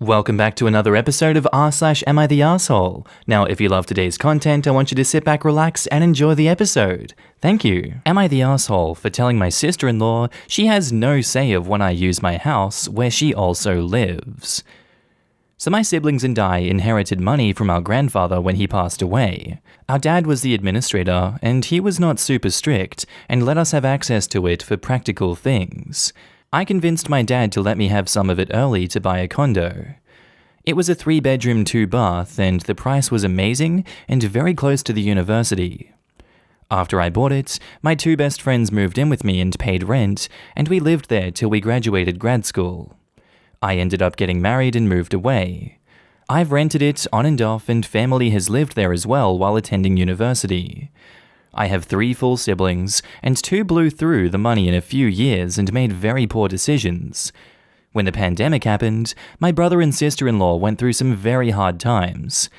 Welcome back to another episode of r/Am I the Arsehole? Now, if you love today's content, I want you to sit back, relax, and enjoy the episode. Thank you. Am I the arsehole for telling my sister-in-law she has no say of when I use my house where she also lives? So my siblings and I inherited money from our grandfather when he passed away. Our dad was the administrator, and he was not super strict and let us have access to it for practical things. I convinced my dad to let me have some of it early to buy a condo. It was a 3-bedroom, 2-bath, and the price was amazing and very close to the university. After I bought it, my 2 best friends moved in with me and paid rent, and we lived there till we graduated grad school. I ended up getting married and moved away. I've rented it on and off, and family has lived there as well while attending university. I have 3 full siblings, and 2 blew through the money in a few years and made very poor decisions. When the pandemic happened, my brother and sister-in-law went through some very hard times.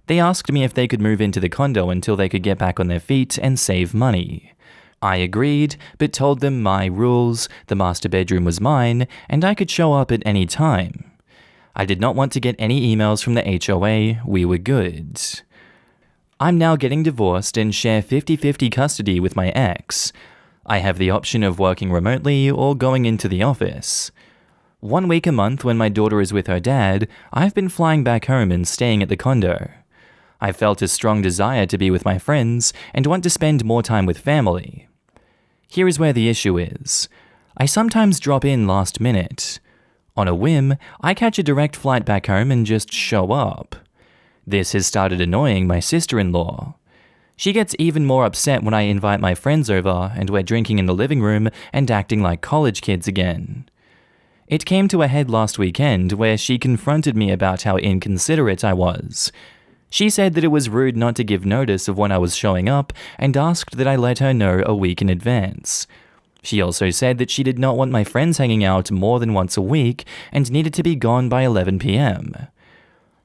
They asked me if they could move into the condo until they could get back on their feet and save money. I agreed, but told them my rules, the master bedroom was mine, and I could show up at any time. I did not want to get any emails from the HOA, we were good. I'm now getting divorced and share 50-50 custody with my ex. I have the option of working remotely or going into the office. 1 week a month when my daughter is with her dad, I've been flying back home and staying at the condo. I felt a strong desire to be with my friends and want to spend more time with family. Here is where the issue is. I sometimes drop in last minute. On a whim, I catch a direct flight back home and just show up. This has started annoying my sister-in-law. She gets even more upset when I invite my friends over and we're drinking in the living room and acting like college kids again. It came to a head last weekend where she confronted me about how inconsiderate I was. She said that it was rude not to give notice of when I was showing up and asked that I let her know a week in advance. She also said that she did not want my friends hanging out more than once a week and needed to be gone by 11 p.m.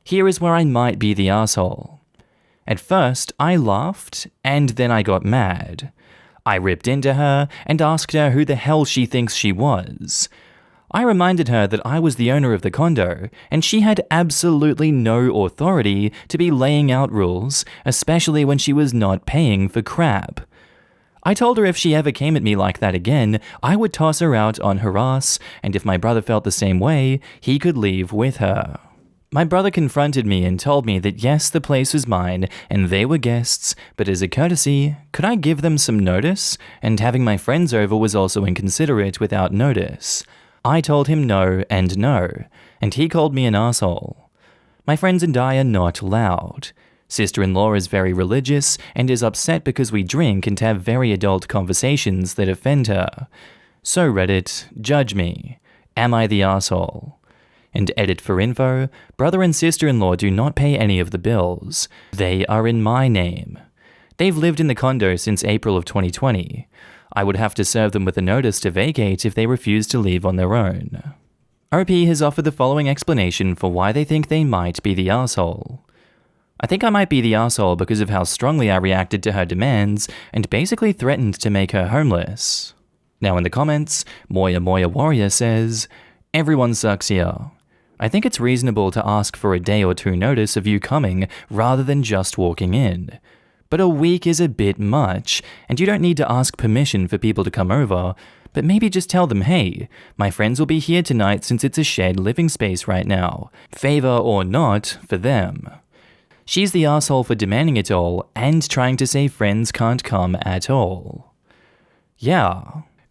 Here is where I might be the asshole. At first, I laughed, and then I got mad. I ripped into her and asked her who the hell she thinks she was. I reminded her that I was the owner of the condo, and she had absolutely no authority to be laying out rules, especially when she was not paying for crap. I told her if she ever came at me like that again, I would toss her out on her ass, and if my brother felt the same way, he could leave with her. My brother confronted me and told me that yes, the place was mine, and they were guests, but as a courtesy, could I give them some notice? And having my friends over was also inconsiderate without notice. I told him no, and he called me an asshole. My friends and I are not loud. Sister-in-law is very religious and is upset because we drink and have very adult conversations that offend her. So Reddit, judge me. Am I the arsehole? And edit for info, brother and sister-in-law do not pay any of the bills. They are in my name. They've lived in the condo since April of 2020. I would have to serve them with a notice to vacate if they refuse to leave on their own. OP has offered the following explanation for why they think they might be the arsehole. I think I might be the arsehole because of how strongly I reacted to her demands and basically threatened to make her homeless. Now in the comments, Moya Warrior says, "Everyone sucks here. I think it's reasonable to ask for a day or 2 notice of you coming rather than just walking in. But a week is a bit much, and you don't need to ask permission for people to come over, but maybe just tell them, hey, my friends will be here tonight since it's a shared living space right now. Favor or not, for them." She's the arsehole for demanding it all and trying to say friends can't come at all. Yeah.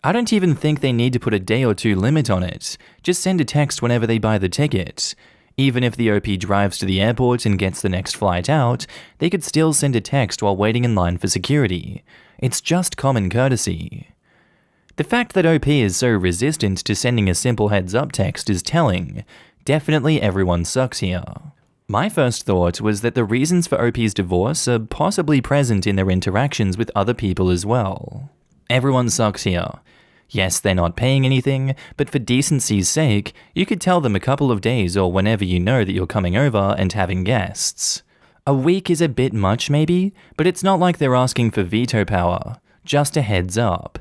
I don't even think they need to put a day or 2 limit on it. Just send a text whenever they buy the ticket. Even if the OP drives to the airport and gets the next flight out, they could still send a text while waiting in line for security. It's just common courtesy. The fact that OP is so resistant to sending a simple heads-up text is telling. Definitely everyone sucks here. My first thought was that the reasons for OP's divorce are possibly present in their interactions with other people as well. Everyone sucks here. Yes, they're not paying anything, but for decency's sake, you could tell them a couple of days or whenever you know that you're coming over and having guests. A week is a bit much maybe, but it's not like they're asking for veto power. Just a heads up.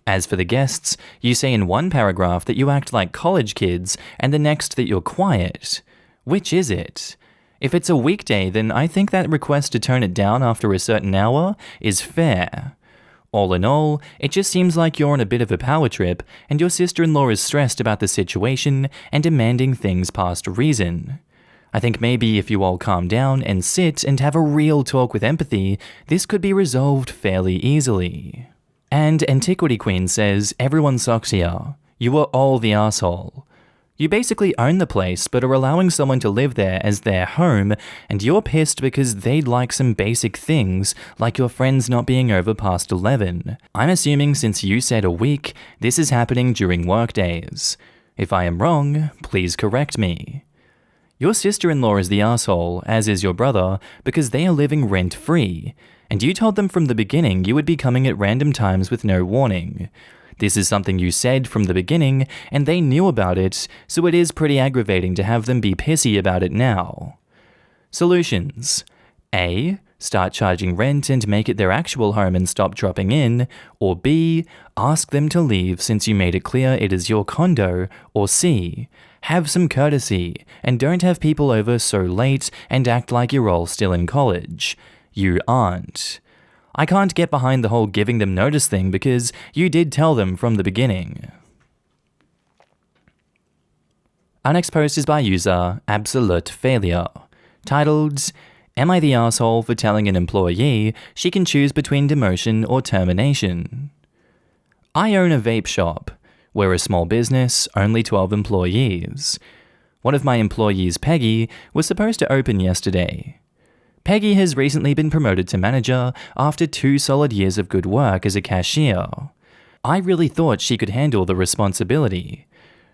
As for the guests, you say in one paragraph that you act like college kids and the next that you're quiet. Which is it? If it's a weekday, then I think that request to turn it down after a certain hour is fair. All in all, it just seems like you're on a bit of a power trip, and your sister-in-law is stressed about the situation and demanding things past reason. I think maybe if you all calm down and sit and have a real talk with empathy, this could be resolved fairly easily. And Antiquity Queen says, everyone sucks here. You are all the asshole. You basically own the place but are allowing someone to live there as their home, and you're pissed because they'd like some basic things, like your friends not being over past 11. I'm assuming since you said a week, this is happening during work days. If I am wrong, please correct me. Your sister-in-law is the asshole, as is your brother, because they are living rent-free, and you told them from the beginning you would be coming at random times with no warning. This is something you said from the beginning, and they knew about it, so it is pretty aggravating to have them be pissy about it now. Solutions. A. Start charging rent and make it their actual home and stop dropping in, or B. Ask them to leave since you made it clear it is your condo, or C. Have some courtesy, and don't have people over so late and act like you're all still in college. You aren't. I can't get behind the whole giving them notice thing because you did tell them from the beginning. Our next post is by user Absolute Failure, titled, Am I the asshole for telling an employee she can choose between demotion or termination? I own a vape shop. We're a small business, only 12 employees. One of my employees, Peggy, was supposed to open yesterday. Peggy has recently been promoted to manager after 2 solid years of good work as a cashier. I really thought she could handle the responsibility.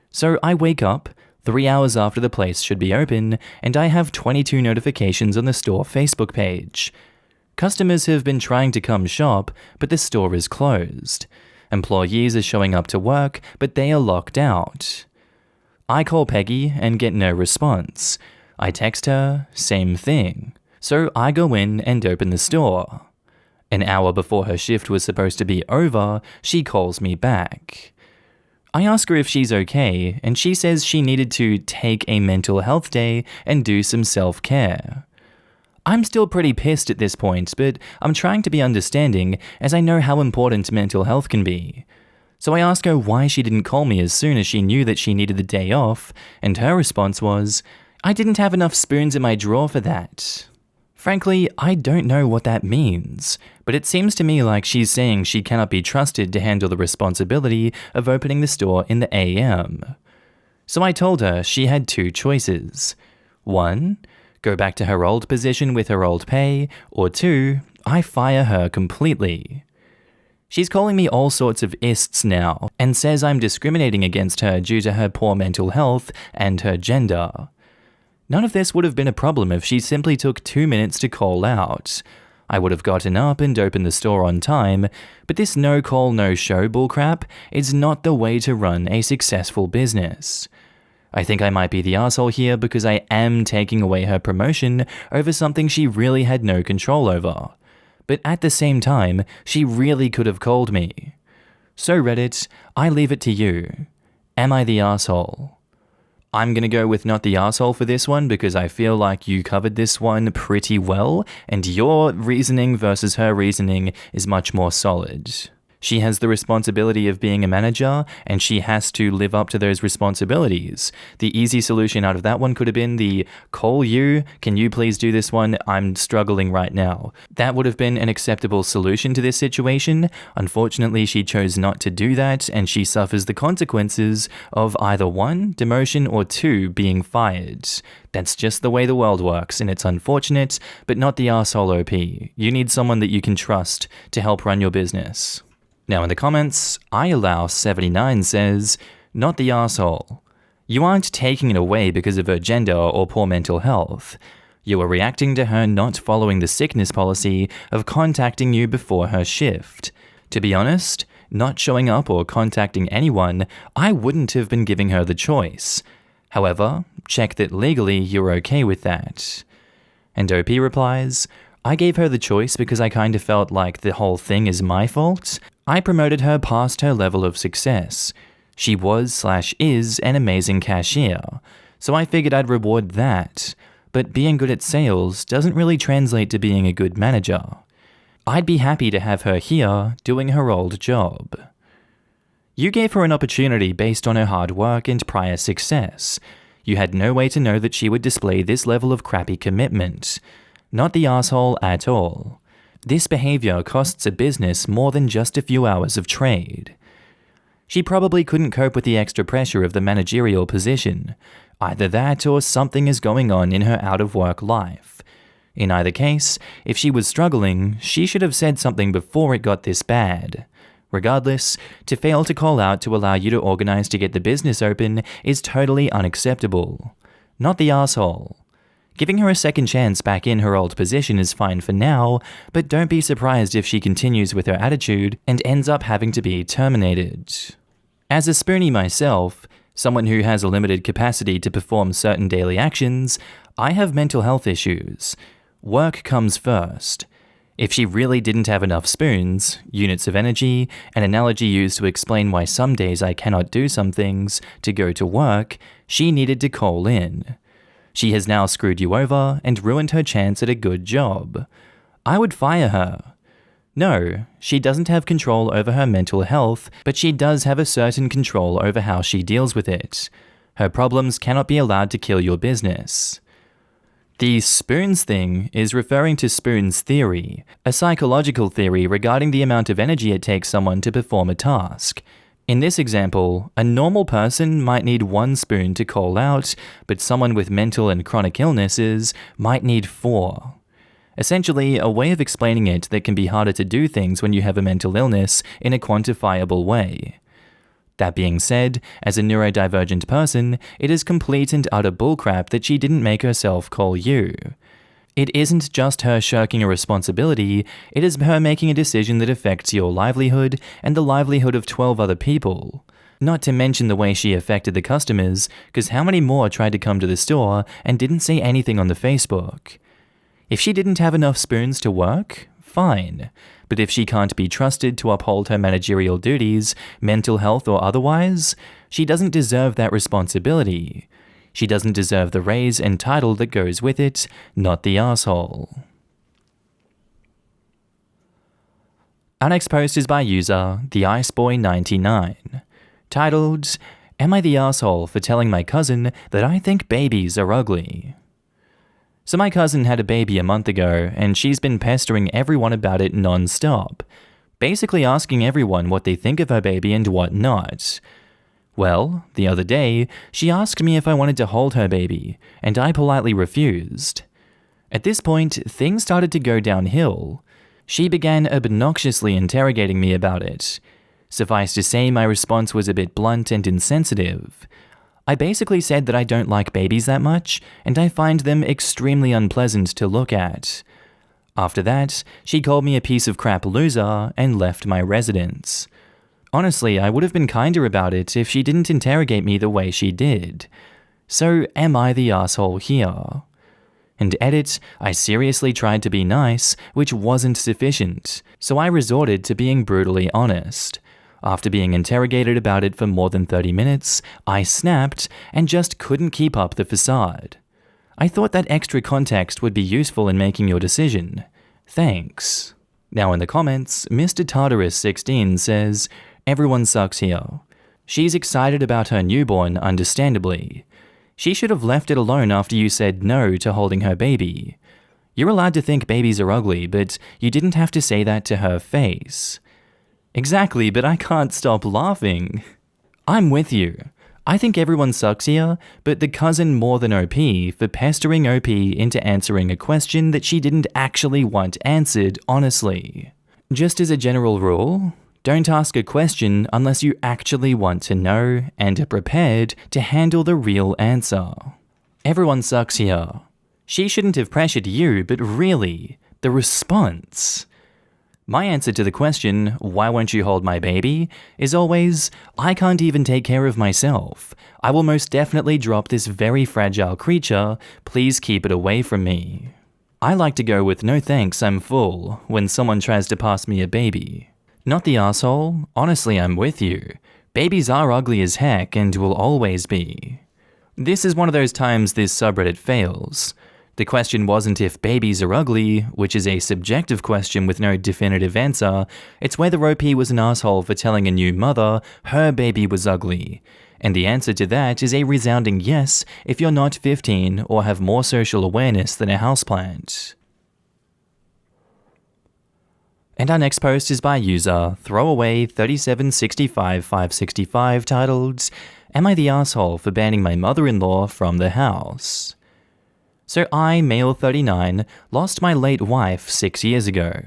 So I wake up 3 hours after the place should be open, and I have 22 notifications on the store Facebook page. Customers have been trying to come shop, but the store is closed. Employees are showing up to work, but they are locked out. I call Peggy and get no response. I text her, same thing. So I go in and open the store. An hour before her shift was supposed to be over, she calls me back. I ask her if she's okay, and she says she needed to take a mental health day and do some self-care. I'm still pretty pissed at this point, but I'm trying to be understanding as I know how important mental health can be. So I ask her why she didn't call me as soon as she knew that she needed the day off, and her response was, I didn't have enough spoons in my drawer for that. Frankly, I don't know what that means, but it seems to me like she's saying she cannot be trusted to handle the responsibility of opening the store in the AM. So I told her she had 2 choices. 1, go back to her old position with her old pay, or 2, I fire her completely. She's calling me all sorts of ists now, and says I'm discriminating against her due to her poor mental health and her gender. None of this would have been a problem if she simply took 2 minutes to call out. I would have gotten up and opened the store on time, but this no-call, no-show bullcrap is not the way to run a successful business. I think I might be the asshole here because I am taking away her promotion over something she really had no control over. But at the same time, she really could have called me. So Reddit, I leave it to you. Am I the asshole? I'm gonna go with not the asshole for this one because I feel like you covered this one pretty well, and your reasoning versus her reasoning is much more solid. She has the responsibility of being a manager, and she has to live up to those responsibilities. The easy solution out of that one could have been the call you, can you please do this one, I'm struggling right now. That would have been an acceptable solution to this situation. Unfortunately, she chose not to do that, and she suffers the consequences of either 1, demotion, or 2, being fired. That's just the way the world works, and it's unfortunate, but not the arsehole OP. You need someone that you can trust to help run your business. Now in the comments, IAllow79 says, not the arsehole. You aren't taking it away because of her gender or poor mental health. You are reacting to her not following the sickness policy of contacting you before her shift. To be honest, not showing up or contacting anyone, I wouldn't have been giving her the choice. However, check that legally you're okay with that. And OP replies, I gave her the choice because I kind of felt like the whole thing is my fault. I promoted her past her level of success. She was/is an amazing cashier. So I figured I'd reward that. But being good at sales doesn't really translate to being a good manager. I'd be happy to have her here doing her old job. You gave her an opportunity based on her hard work and prior success. You had no way to know that she would display this level of crappy commitment. Not the asshole at all. This behavior costs a business more than just a few hours of trade. She probably couldn't cope with the extra pressure of the managerial position. Either that or something is going on in her out-of-work life. In either case, if she was struggling, she should have said something before it got this bad. Regardless, to fail to call out to allow you to organize to get the business open is totally unacceptable. Not the asshole. Giving her a second chance back in her old position is fine for now, but don't be surprised if she continues with her attitude and ends up having to be terminated. As a spoonie myself, someone who has a limited capacity to perform certain daily actions, I have mental health issues. Work comes first. If she really didn't have enough spoons, units of energy, an analogy used to explain why some days I cannot do some things, to go to work, she needed to call in. She has now screwed you over and ruined her chance at a good job. I would fire her. No, she doesn't have control over her mental health, but she does have a certain control over how she deals with it. Her problems cannot be allowed to kill your business. The spoons thing is referring to Spoon's theory, a psychological theory regarding the amount of energy it takes someone to perform a task. In this example, a normal person might need 1 spoon to call out, but someone with mental and chronic illnesses might need 4. Essentially, a way of explaining it that can be harder to do things when you have a mental illness in a quantifiable way. That being said, as a neurodivergent person, it is complete and utter bullcrap that she didn't make herself call you. It isn't just her shirking a responsibility, it is her making a decision that affects your livelihood and the livelihood of 12 other people. Not to mention the way she affected the customers, because how many more tried to come to the store and didn't say anything on the Facebook? If she didn't have enough spoons to work, fine. But if she can't be trusted to uphold her managerial duties, mental health or otherwise, she doesn't deserve that responsibility. She doesn't deserve the raise and title that goes with it, not the asshole. Our next post is by user TheIceboy99, titled, "Am I the asshole for telling my cousin that I think babies are ugly?" So my cousin had a baby a month ago, and she's been pestering everyone about it non-stop, basically asking everyone what they think of her baby and what not. Well, the other day, she asked me if I wanted to hold her baby, and I politely refused. At this point, things started to go downhill. She began obnoxiously interrogating me about it. Suffice to say, my response was a bit blunt and insensitive. I basically said that I don't like babies that much, and I find them extremely unpleasant to look at. After that, she called me a piece of crap loser and left my residence. Honestly, I would have been kinder about it if she didn't interrogate me the way she did. So, am I the asshole here? And edit, I seriously tried to be nice, which wasn't sufficient, so I resorted to being brutally honest. After being interrogated about it for more than 30 minutes, I snapped and just couldn't keep up the facade. I thought that extra context would be useful in making your decision. Thanks. Now in the comments, Mr. Tartarus16 says, "Everyone sucks here. She's excited about her newborn, understandably. She should have left it alone after you said no to holding her baby. You're allowed to think babies are ugly, but you didn't have to say that to her face." Exactly, but I can't stop laughing. I'm with you. I think everyone sucks here, but the cousin more than OP for pestering OP into answering a question that she didn't actually want answered honestly. Just as a general rule, don't ask a question unless you actually want to know and are prepared to handle the real answer. Everyone sucks here. She shouldn't have pressured you, but really, the response. My answer to the question, "Why won't you hold my baby?" is always, "I can't even take care of myself. I will most definitely drop this very fragile creature. Please keep it away from me." I like to go with "No thanks, I'm full" when someone tries to pass me a baby. Not the asshole. Honestly, I'm with you. Babies are ugly as heck and will always be. This is one of those times this subreddit fails. The question wasn't if babies are ugly, which is a subjective question with no definitive answer. It's whether OP was an asshole for telling a new mother her baby was ugly. And the answer to that is a resounding yes if you're not 15 or have more social awareness than a houseplant. And our next post is by user Throwaway3765565 titled, "Am I the asshole for banning my mother-in-law from the house?" So I, male 39, lost my late wife 6 years ago.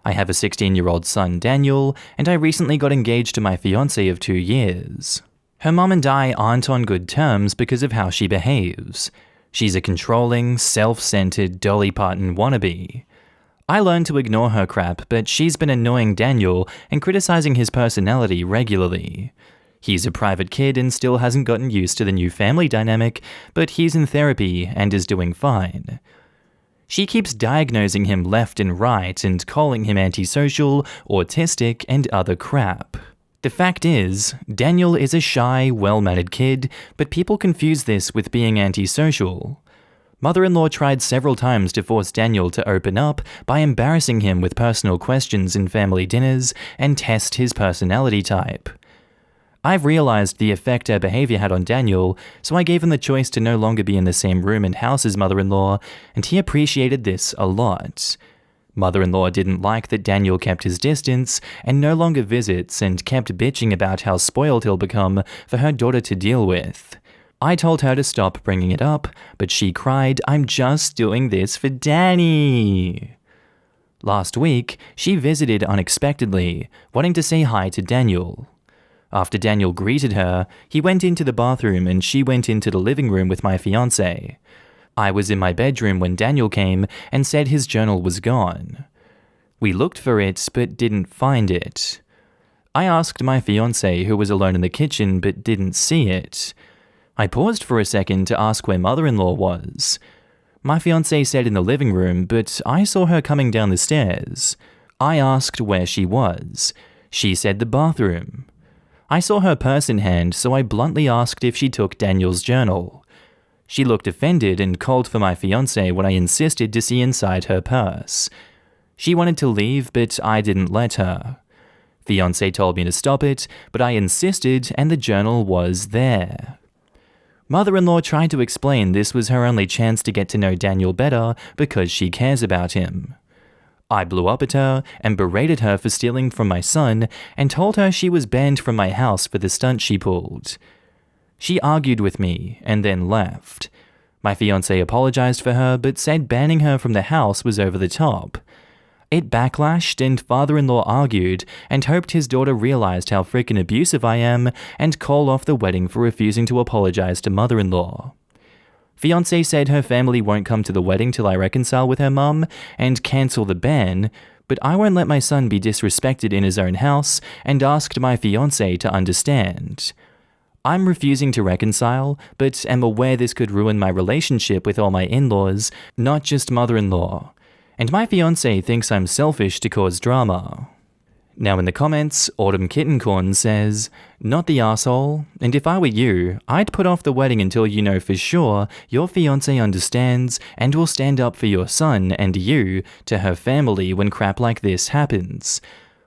I have a 16-year-old son, Daniel, and I recently got engaged to my fiancé of 2 years. Her mom and I aren't on good terms because of how she behaves. She's a controlling, self-centered Dolly Parton wannabe. I learned to ignore her crap, but she's been annoying Daniel and criticizing his personality regularly. He's a private kid and still hasn't gotten used to the new family dynamic, but he's in therapy and is doing fine. She keeps diagnosing him left and right and calling him antisocial, autistic, and other crap. The fact is, Daniel is a shy, well-mannered kid, but people confuse this with being antisocial. Mother-in-law tried several times to force Daniel to open up by embarrassing him with personal questions in family dinners and test his personality type. I've realized the effect her behavior had on Daniel, so I gave him the choice to no longer be in the same room and house as mother-in-law, and he appreciated this a lot. Mother-in-law didn't like that Daniel kept his distance and no longer visits and kept bitching about how spoiled he'll become for her daughter to deal with. I told her to stop bringing it up, but she cried, "I'm just doing this for Danny." Last week, she visited unexpectedly, wanting to say hi to Daniel. After Daniel greeted her, he went into the bathroom and she went into the living room with my fiancé. I was in my bedroom when Daniel came and said his journal was gone. We looked for it but didn't find it. I asked my fiancé, who was alone in the kitchen, but didn't see it. I paused for a second to ask where mother-in-law was. My fiancé said in the living room, but I saw her coming down the stairs. I asked where she was. She said the bathroom. I saw her purse in hand, so I bluntly asked if she took Daniel's journal. She looked offended and called for my fiancé when I insisted to see inside her purse. She wanted to leave, but I didn't let her. Fiancé told me to stop it, but I insisted and the journal was there. Mother-in-law tried to explain this was her only chance to get to know Daniel better because she cares about him. I blew up at her and berated her for stealing from my son and told her she was banned from my house for the stunt she pulled. She argued with me and then left. My fiancé apologized for her but said banning her from the house was over the top. It backlashed and father-in-law argued and hoped his daughter realized how freaking abusive I am and call off the wedding for refusing to apologize to mother-in-law. Fiancé said her family won't come to the wedding till I reconcile with her mum and cancel the ban, but I won't let my son be disrespected in his own house and asked my fiancé to understand. I'm refusing to reconcile, but am aware this could ruin my relationship with all my in-laws, not just mother-in-law. And my fiancé thinks I'm selfish to cause drama. Now in the comments, Autumn Kittencorn says, "Not the asshole, and if I were you, I'd put off the wedding until you know for sure your fiancé understands and will stand up for your son and you to her family when crap like this happens.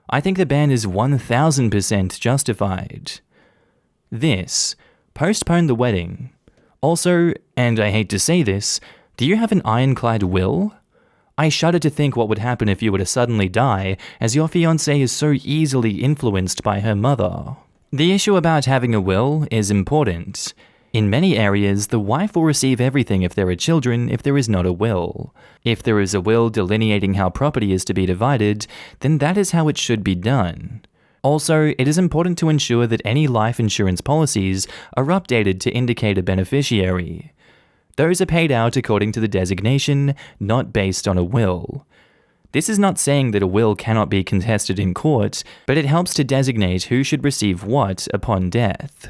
I think the ban is 1000% justified." This, postpone the wedding. Also, and I hate to say this, do you have an ironclad will? I shudder to think what would happen if you were to suddenly die, as your fiancé is so easily influenced by her mother. The issue about having a will is important. In many areas, the wife will receive everything if there are children if there is not a will. If there is a will delineating how property is to be divided, then that is how it should be done. Also, it is important to ensure that any life insurance policies are updated to indicate a beneficiary. Those are paid out according to the designation, not based on a will. This is not saying that a will cannot be contested in court, but it helps to designate who should receive what upon death.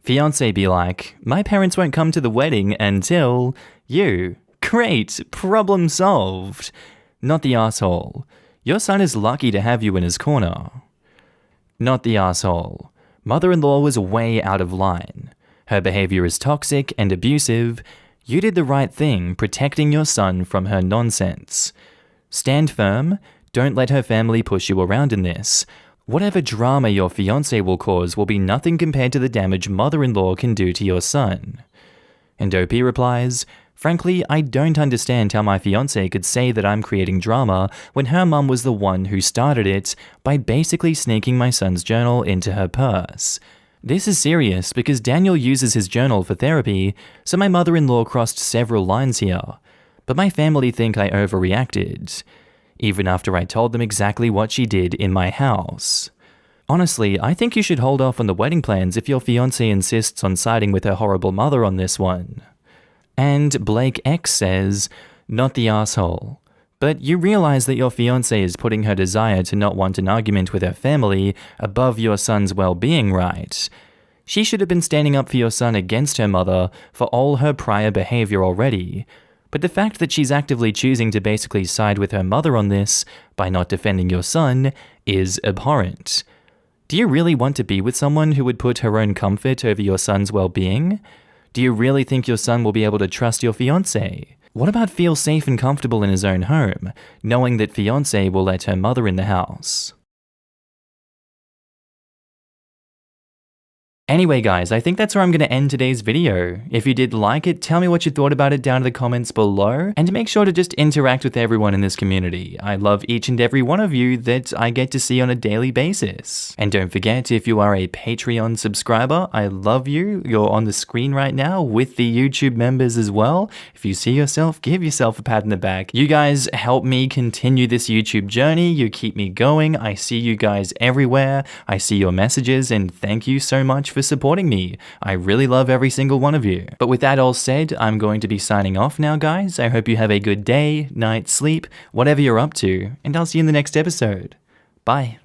Fiancé be like, "My parents won't come to the wedding until you." Great, problem solved. Not the asshole. Your son is lucky to have you in his corner. Not the asshole. Mother-in-law was way out of line. Her behavior is toxic and abusive. You did the right thing protecting your son from her nonsense. Stand firm. Don't let her family push you around in this. Whatever drama your fiancé will cause will be nothing compared to the damage mother-in-law can do to your son. And OP replies, frankly, I don't understand how my fiancé could say that I'm creating drama when her mum was the one who started it by basically sneaking my son's journal into her purse. This is serious because Daniel uses his journal for therapy, so my mother-in-law crossed several lines here. But my family think I overreacted, even after I told them exactly what she did in my house. Honestly, I think you should hold off on the wedding plans if your fiancé insists on siding with her horrible mother on this one. And Blake X says, not the asshole. But you realize that your fiancé is putting her desire to not want an argument with her family above your son's well-being, right? She should have been standing up for your son against her mother for all her prior behavior already. But the fact that she's actively choosing to basically side with her mother on this by not defending your son is abhorrent. Do you really want to be with someone who would put her own comfort over your son's well-being? Do you really think your son will be able to trust your fiancé? What about feel safe and comfortable in his own home, knowing that fiancé will let her mother in the house? Anyway guys, I think that's where I'm going to end today's video. If you did like it, tell me what you thought about it down in the comments below, and make sure to just interact with everyone in this community. I love each and every one of you that I get to see on a daily basis. And don't forget, if you are a Patreon subscriber, I love you. You're on the screen right now with the YouTube members as well. If you see yourself, give yourself a pat in the back. You guys help me continue this YouTube journey. You keep me going. I see you guys everywhere. I see your messages, and thank you so much for supporting me. I really love every single one of you. But with that all said, I'm going to be signing off now, guys. I hope you have a good day, night, sleep, whatever you're up to, and I'll see you in the next episode. Bye.